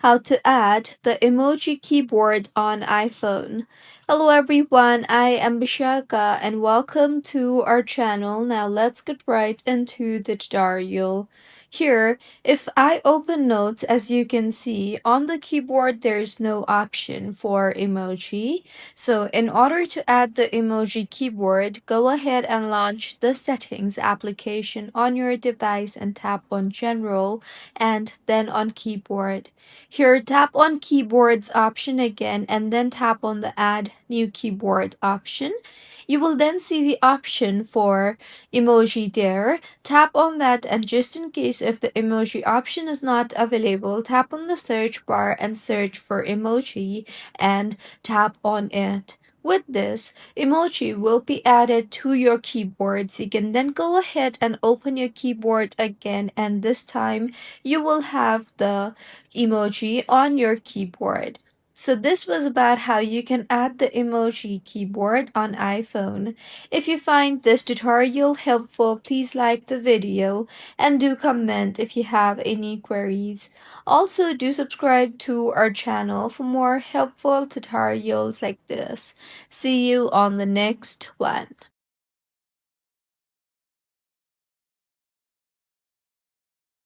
How to add the emoji keyboard on iPhone. Hello everyone, I am Bishaka and welcome to our channel. Now let's get right into the tutorial. Here, if I open Notes, as you can see, on the keyboard there's no option for emoji. So in order to add the emoji keyboard, go ahead and launch the Settings application on your device and tap on General and then on Keyboard. Here, tap on Keyboards option again and then tap on the Add New Keyboard option. You will then see the option for emoji there. Tap on that, and just in case if the emoji option is not available, tap on the search bar and search for emoji and tap on it. With this, emoji will be added to your keyboards. You can then go ahead and open your keyboard again, and this time you will have the emoji on your keyboard. So this was about how you can add the emoji keyboard on iPhone. If you find this tutorial helpful, please like the video and do comment if you have any queries. Also, do subscribe to our channel for more helpful tutorials like this. See you on the next one.